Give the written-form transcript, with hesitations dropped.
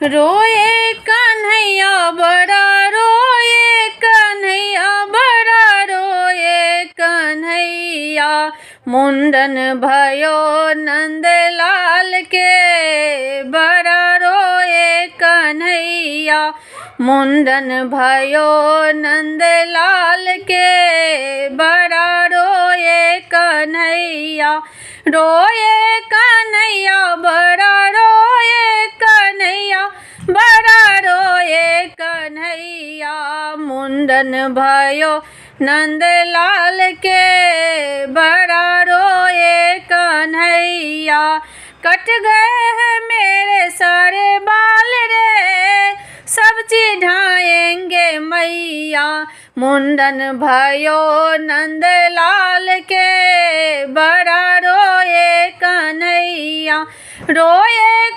रोए कन्हैया बड़ा रोए कन्हैया बड़ा रोए कन्हैया, मुंडन भयो नंदलाल के बड़ा रोए कन्हैया, मुंडन भयो नंदलाल के बड़ा रोए कन्हैया, रोए कन्हैया बड़ा रोए कन्हैया, बड़ा रोए कन्हैया, मुंडन भयो नंदलाल के बड़ा रोए कन्हैया। कट गए हैं मेरे सारे बाल रे, सब चिढ़ाएंगे मैया, मुंडन भयो नंदलाल के बड़ा रोए कन्हैया, रोए